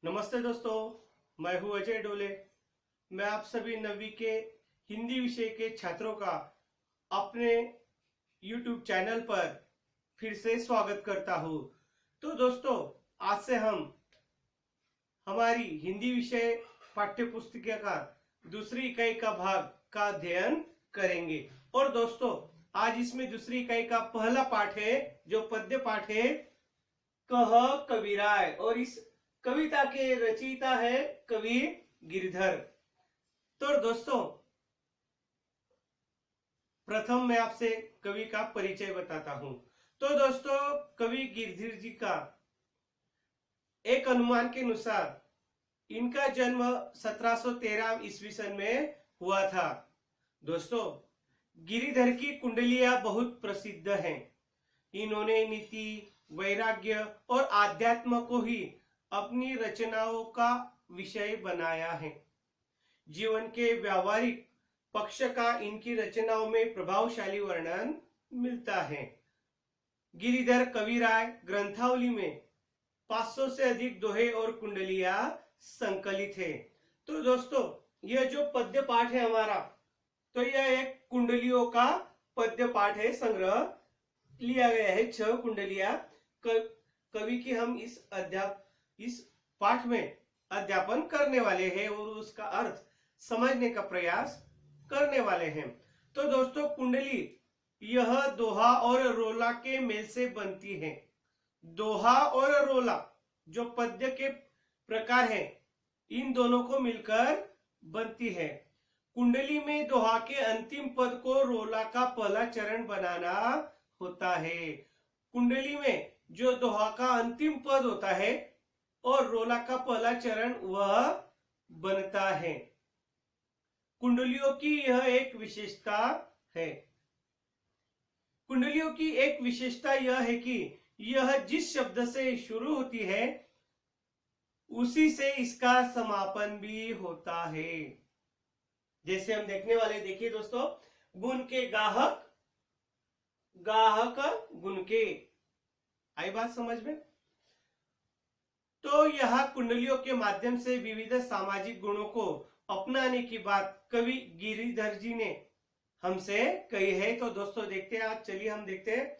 नमस्ते दोस्तों, मैं हूं अजय डोले। मैं आप सभी नवी के हिंदी विषय के छात्रों का अपने YouTube चैनल पर फिर से स्वागत करता हूं। तो दोस्तों, आज से हम हमारी हिंदी विषय पाठ्य पुस्तिका का दूसरी इकाई का भाग का अध्ययन करेंगे। और दोस्तों, आज इसमें दूसरी इकाई का पहला पाठ है, जो पद्य पाठ है, कह कविराय। और इस कविता के रचयिता है कवि गिरिधर। तो दोस्तों, प्रथम मैं आपसे कवि का परिचय बताता हूं। तो दोस्तों, कवि गिरिधर जी का एक अनुमान के अनुसार इनका जन्म 1713 ईस्वी सन में हुआ था। दोस्तों, गिरिधर की कुंडलियां बहुत प्रसिद्ध हैं। इन्होंने नीति, वैराग्य और आध्यात्म को ही अपनी रचनाओं का विषय बनाया है। जीवन के व्यावहारिक पक्ष का इनकी रचनाओं में प्रभावशाली वर्णन मिलता है। गिरिधर कविराय ग्रंथावली में 500 से अधिक दोहे और कुंडलियां संकलित है। तो दोस्तों, यह जो पद्य पाठ है हमारा, तो यह एक कुंडलियों का पद्य पाठ है। संग्रह लिया गया है 6 कुंडलियां। कवि की हम इस पाठ में अध्यापन करने वाले हैं और उसका अर्थ समझने का प्रयास करने वाले हैं। तो दोस्तों, कुंडली यह दोहा और रोला के मेल से बनती है। दोहा और रोला जो पद्य के प्रकार हैं, इन दोनों को मिलकर बनती है। कुंडली में दोहा के अंतिम पद को रोला का पहला चरण बनाना होता है। कुंडली में जो दोहा का अंतिम पद होता है और रोला का पहला चरण वह बनता है। कुंडलियों की यह एक विशेषता है। कुंडलियों की एक विशेषता यह है कि यह जिस शब्द से शुरू होती है उसी से इसका समापन भी होता है। जैसे हम देखने वाले, देखिए दोस्तों, गुण के गाहक, गाहक गुण के। आई बात समझ में? तो यह कुंडलियों के माध्यम से विविध सामाजिक गुणों को अपनाने की बात कवि गिरिधर जी ने हमसे कही है। तो दोस्तों, देखते हैं, आज चलिए हम देखते हैं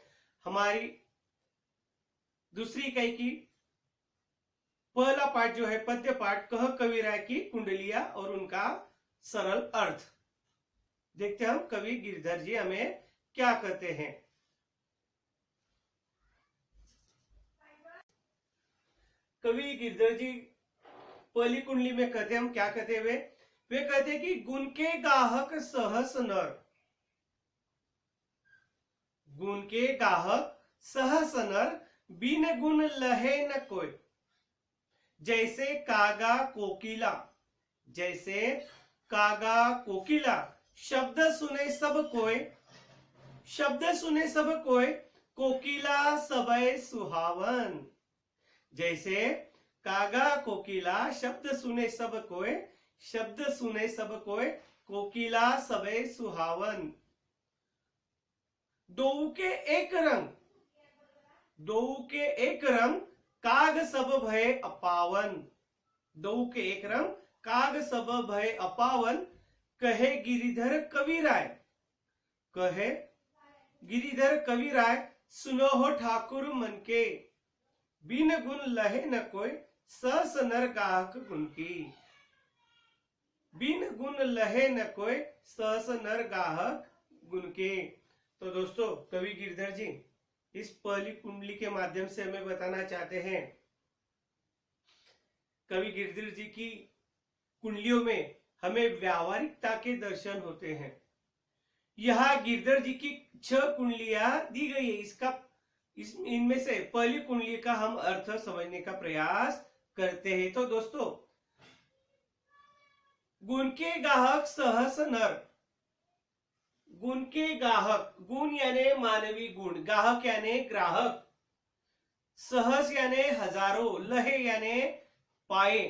हमारी दूसरी इकाई की पहला पाठ जो है पद्य पाठ, कह कविराय की कुंडलियां और उनका सरल अर्थ। देखते हैं हम कवि गिरिधर जी हमें क्या कहते हैं। कवि गिरिधर जी पहली कुंडली में कहते हम क्या कहते हुए, वे कहते कि गुण के गाहक सहस नर। गुण के गाहक सहस नर, बिन गुण लहे न कोई। जैसे कागा कोकिला, जैसे कागा कोकिला, शब्द सुने सब कोय, शब्द सुने सब कोय, कोकिला सबय सुहावन। जैसे कागा कोकिला, शब्द सुने सब कोय, शब्द सुने सब कोय, कोकिला सबे सुहावन। दो के एक रंग, दो के एक रंग, काग सब भय अपावन। दो के एक रंग, काग सब भय अपावन, कहे गिरिधर कविराय। कहे गिरिधर कविराय, सुनो हो ठाकुर मन के, बिन गुण लहे न कोई, सहस नर गाहक गुण की। बिन गुण लहे न कोई, सहस नर गाहक गुण के। तो दोस्तों, कवि गिरिधर जी इस पहली कुंडली के माध्यम से हमें बताना चाहते हैं, कवि गिरिधर जी की कुंडलियों में हमें व्यावहारिकता के दर्शन होते हैं। यहाँ गिरिधर जी की 6 कुंडलियां दी गई है। इनमें से पहली कुंडली का हम अर्थ समझने का प्रयास करते हैं। तो दोस्तों, गुण के गाहक सहस नर। गुण के गाहक, गुण यानी मानवी गुण, गाहक यानी ग्राहक, सहस यानी हजारों, लहे यानी पाए,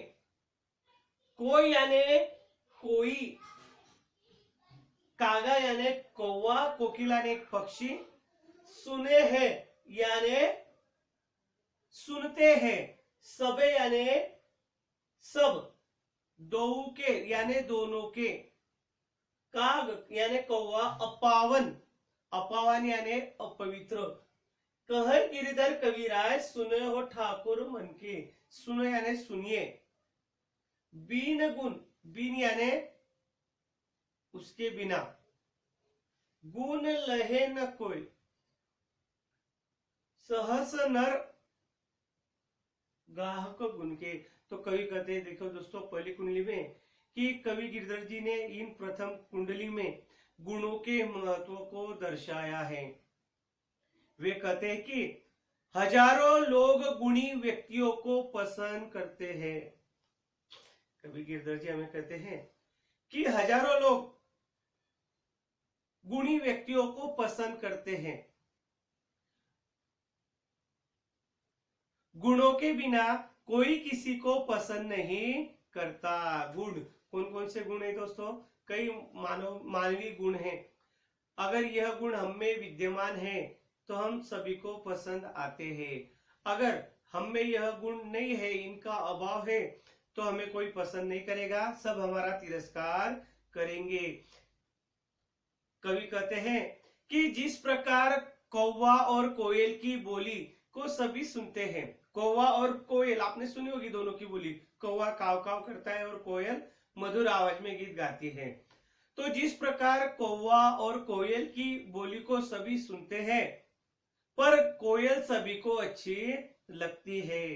कोई यानी कोई, कागा यानी कौवा, कोकिला यानी पक्षी, सुने हैं यानी सुनते हैं, सबे यानी सब, दो के यानी दोनों के, काग यानी कौवा, अपावन, अपावन यानी अपवित्र, कह गिरधर कविराज सुने हो ठाकुर मन के, सुनो यानी सुनिए, बीन गुण, बीन यानी उसके बिना, गुण लहे न कोई, सहस नर गाहक गुण के। तो कवि कहते हैं, देखो दोस्तों पहली कुंडली में कि कवि गिरधर जी ने इन प्रथम कुंडली में गुणों के महत्व को दर्शाया है। वे कहते हैं कि हजारों लोग गुणी व्यक्तियों को पसंद करते हैं। कवि गिरधर जी हमें कहते हैं कि हजारों लोग गुणी व्यक्तियों को पसंद करते हैं। गुणों के बिना कोई किसी को पसंद नहीं करता। गुण कौन कौन से गुण है दोस्तों? कई मानवीय गुण हैं। अगर यह गुण हम में विद्यमान है तो हम सभी को पसंद आते हैं। अगर हम में यह गुण नहीं है, इनका अभाव है, तो हमें कोई पसंद नहीं करेगा, सब हमारा तिरस्कार करेंगे। कवि कहते हैं कि जिस प्रकार कौवा और कोयल की बोली को सभी सुनते हैं, कौवा और कोयल आपने सुनी होगी दोनों की बोली, कौवा काव काव करता है और कोयल मधुर आवाज में गीत गाती है। तो जिस प्रकार कौवा और कोयल की बोली को सभी सुनते हैं, पर कोयल सभी को अच्छी लगती है।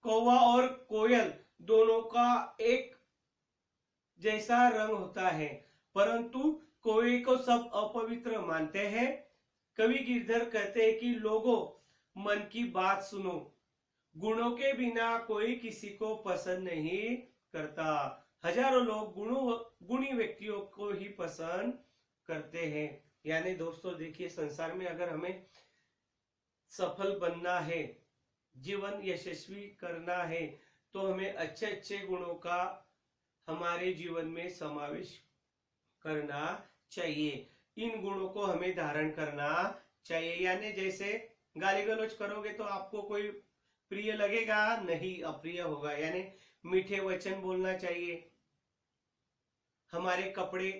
कौवा और कोयल दोनों का एक जैसा रंग होता है, परंतु कौवे को सब अपवित्र मानते हैं। कवि गिरधर कहते हैं कि लोगों, मन की बात सुनो, गुणों के बिना कोई किसी को पसंद नहीं करता। हजारों लोग गुणी व्यक्तियों को ही पसंद करते हैं। यानी दोस्तों देखिए, संसार में अगर हमें सफल बनना है, जीवन यशस्वी करना है, तो हमें अच्छे अच्छे गुणों का हमारे जीवन में समावेश करना चाहिए। इन गुणों को हमें धारण करना चाहिए। यानी जैसे गाली गलौज करोगे तो आपको कोई प्रिय लगेगा नहीं, अप्रिय होगा। यानी मीठे वचन बोलना चाहिए, हमारे कपड़े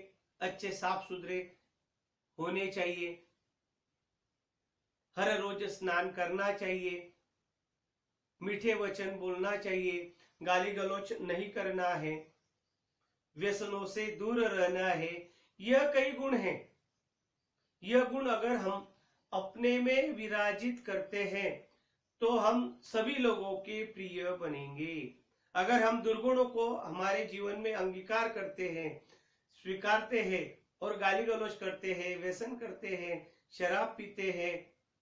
अच्छे साफ सुथरे होने चाहिए, हर रोज स्नान करना चाहिए, मीठे वचन बोलना चाहिए, गाली गलौज नहीं करना है, व्यसनों से दूर रहना है। यह कई गुण हैं। यह गुण अगर हम अपने में विराजित करते हैं तो हम सभी लोगों के प्रिय बनेंगे। अगर हम दुर्गुणों को हमारे जीवन में अंगीकार करते हैं, स्वीकारते हैं और गाली गलौज करते हैं, व्यसन करते हैं, शराब पीते हैं,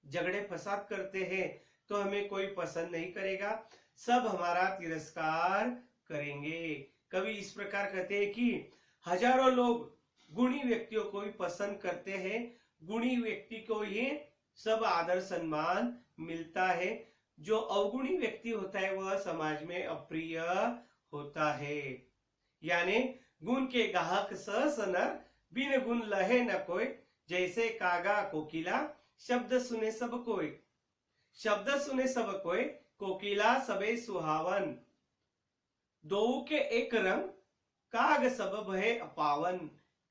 झगड़े फसाद करते हैं, तो हमें कोई पसंद नहीं करेगा, सब हमारा तिरस्कार करेंगे। कवि इस प्रकार कहते हैं कि हजारों लोग गुणी व्यक्तियों को ही पसंद करते हैं, गुणी व्यक्ति को ही सब आदर सम्मान मिलता है। जो अवगुणी व्यक्ति होता है वह समाज में अप्रिय होता है। यानी गुण के गाहक सहस नर, बिन गुण लहे न कोई, जैसे कागा कोकिला, शब्द सुने सब कोई, शब्द सुने सब कोई, कोकिला सबे सुहावन, दो के एक रंग, काग सब भय अपावन,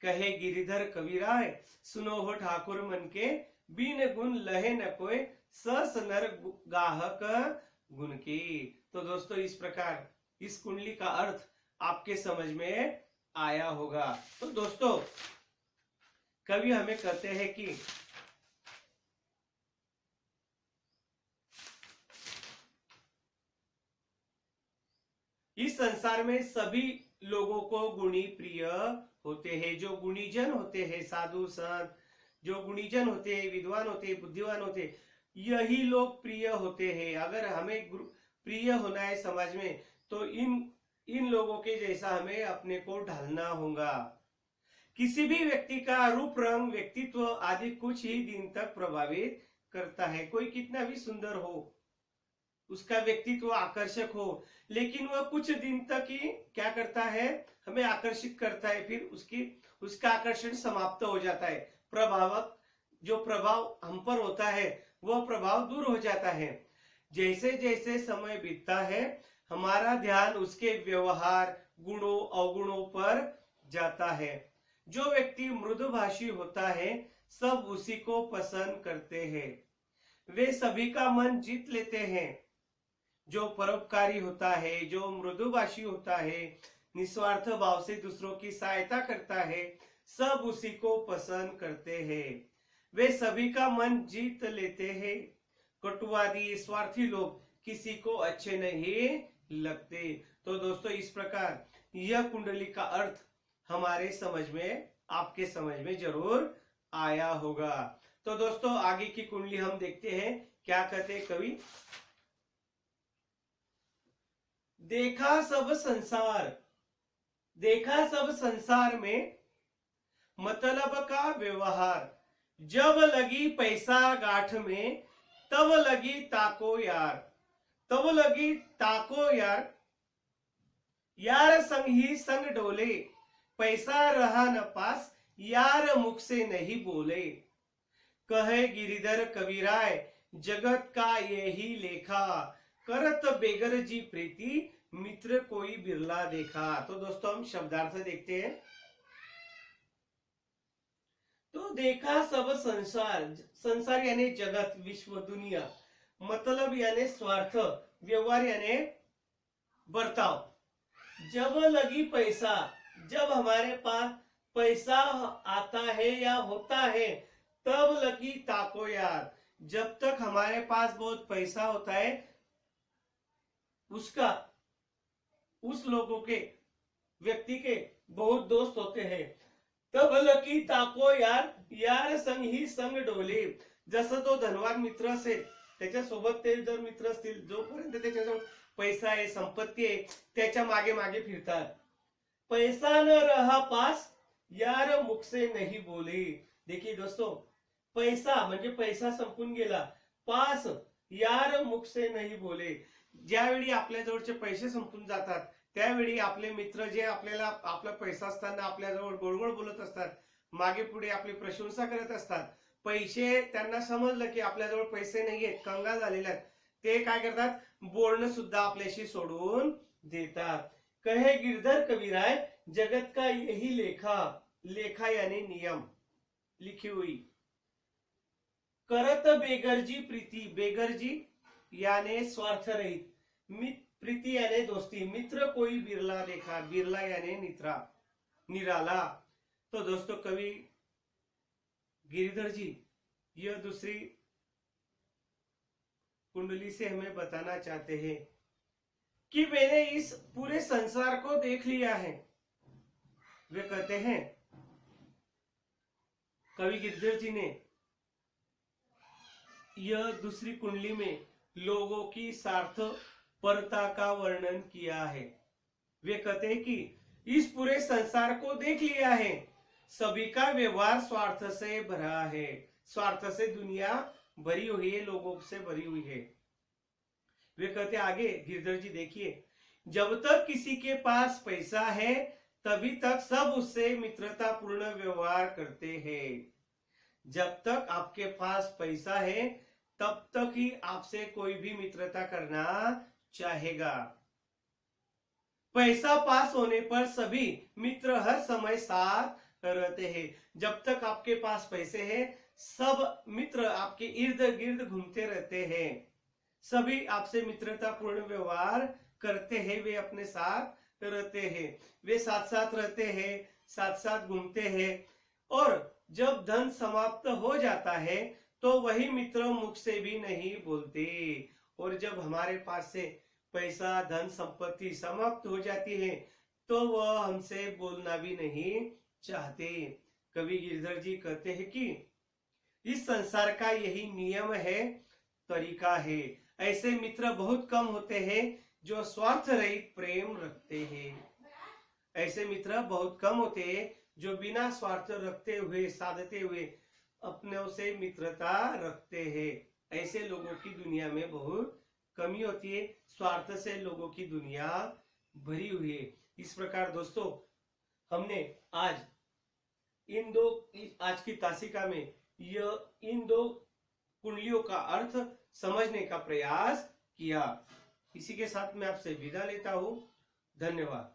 कहे गिरिधर कविराय सुनो हो ठाकुर मन के, बिन गुण लहे न कोई, सहस नर गाहक गुण की। तो दोस्तों इस प्रकार इस कुंडली का अर्थ आपके समझ में आया होगा। तो दोस्तों कवि हमें कहते हैं कि इस संसार में सभी लोगों को गुणी प्रिय होते हैं। जो गुणीजन होते हैं, साधु संत, जो गुणीजन होते हैं, विद्वान होते हैं, बुद्धिमान होते हैं, यही लोग प्रिय होते हैं। अगर हमें प्रिय होना है समाज में, तो इन लोगों के जैसा हमें अपने को ढालना होगा। किसी भी व्यक्ति का रूप, रंग, व्यक्तित्व आदि कुछ ही दिन तक प्रभावित करता है। कोई कितना भी सुंदर हो, उसका व्यक्तित्व आकर्षक हो, लेकिन वह कुछ दिन तक ही क्या करता है, हमें आकर्षित करता है, फिर उसका आकर्षण समाप्त हो जाता है। जो प्रभाव हम पर होता है वह प्रभाव दूर हो जाता है। जैसे जैसे समय बीतता है हमारा ध्यान उसके व्यवहार, गुणों अवगुणों पर जाता है। जो व्यक्ति मृदुभाषी होता है सब उसी को पसंद करते हैं, वे सभी का मन जीत लेते हैं। जो परोपकारी होता है, जो मृदुभाषी होता है, निस्वार्थ भाव से दूसरों की सहायता करता है, सब उसी को पसंद करते हैं, वे सभी का मन जीत लेते हैं। कटुवादी स्वार्थी लोग किसी को अच्छे नहीं लगते। तो दोस्तों इस प्रकार यह कुंडली का अर्थ हमारे समझ में, आपके समझ में जरूर आया होगा। तो दोस्तों आगे की कुंडली हम देखते हैं, क्या कहते हैं कवि। देखा सब संसार, देखा सब संसार में मतलब का व्यवहार, जब लगी पैसा गांठ में तब लगी ताको यार, तब लगी ताको यार, यार संग ही संग डोले, पैसा रहा न पास, यार मुख से नहीं बोले। कहे गिरिधर कबीराय जगत का यही लेखा, करत बेगर जी प्रीति, मित्र कोई बिरला देखा। तो दोस्तों हम शब्दार्थ देखते हैं। तो देखा सब संसार, संसार यानी जगत, विश्व, दुनिया, मतलब यानी स्वार्थ, व्यवहार यानी बर्ताव। जब लगी पैसा, जब हमारे पास पैसा आता है या होता है, तब लगी ताको यार, जब तक हमारे पास बहुत पैसा होता है, उसका, उस लोगों के, व्यक्ति के बहुत दोस्त होते हैं, तब लकी ताको यार, यार संग ही संग डोले। जसं तो धनवान मित्र असेल त्याच्यासोबत ते जर मित्र असतील, जोपर्यंत त्याच्याजवळ पैसा आहे, संपत्ती आहे, त्याच्या मागे मागे फिरतात। पैसा न रहा पास, यार मुख से नहीं बोले। देखिए दोस्तों, पैसा म्हणजे पैसा संपून गेला, पास यार मुख से नहीं बोले। ज्यावेळी आपल्या जवळचे पैसे संपून जातात त्यावेळी आपले मित्र जे आपल्याला आपला पैसा असताना आपल्याजवळ गोडगोड बोलत असतात, मागे पुढे आपली प्रशंसा करत असतात, पैसे त्यांना समजलं की आपल्याजवळ पैसे नाहीयेत, कंगाल झालेले आहेत, ते काय करतात, बोलणं सुद्धा आपल्याशी सोडून देतात। कहे गिरधर कबीराय जगत का यही लेखा, लेखा यानी नियम, लिखी हुई। करत बेगरजी प्रीति, बेगरजी यानी स्वार्थ रहित, प्रीति यानी दोस्ती, मित्र कोई बिरला देखा, बिरला यानी नित्रा, निराला। तो दोस्तों कवि गिरिधर जी यह दूसरी कुंडली से हमें बताना चाहते हैं कि मैंने इस पूरे संसार को देख लिया है। वे कहते हैं, कवि गिरिधर जी ने यह दूसरी कुंडली में लोगों की स्वार्थ परता का वर्णन किया है। वे कहते हैं कि इस पूरे संसार को देख लिया है, सभी का व्यवहार स्वार्थ से भरा है, स्वार्थ से दुनिया भरी हुई है, लोगों से भरी हुई है। वे कहते आगे गिरधर जी देखिए, जब तक किसी के पास पैसा है तभी तक सब उससे मित्रतापूर्ण व्यवहार करते हैं। जब तक आपके पास पैसा है तब तक ही आपसे कोई भी मित्रता करना चाहेगा। पैसा पास होने पर सभी मित्र हर समय साथ रहते हैं। जब तक आपके पास पैसे हैं सब मित्र आपके इर्द गिर्द घूमते रहते हैं, सभी आपसे मित्रतापूर्ण व्यवहार करते हैं, वे अपने साथ रहते हैं, वे साथ साथ रहते हैं, साथ साथ घूमते हैं। और जब धन समाप्त हो जाता है तो वही मित्र मुख से भी नहीं बोलते, और जब हमारे पास से पैसा, धन, संपत्ति समाप्त हो जाती है तो वह हमसे बोलना भी नहीं चाहते। कवि गिरधर जी कहते हैं कि इस संसार का यही नियम है, तरीका है। ऐसे मित्र बहुत कम होते हैं जो स्वार्थ रहित प्रेम रखते हैं। ऐसे मित्र बहुत कम होते हैं जो बिना स्वार्थ रखते हुए, साधते हुए अपनों से मित्रता रखते हैं। ऐसे लोगों की दुनिया में बहुत कमी होती है, स्वार्थ से लोगों की दुनिया भरी हुई है। इस प्रकार दोस्तों हमने आज आज की तासिका में इन दो कुंडलियों का अर्थ समझने का प्रयास किया। इसी के साथ मैं आपसे विदा लेता हूँ। धन्यवाद।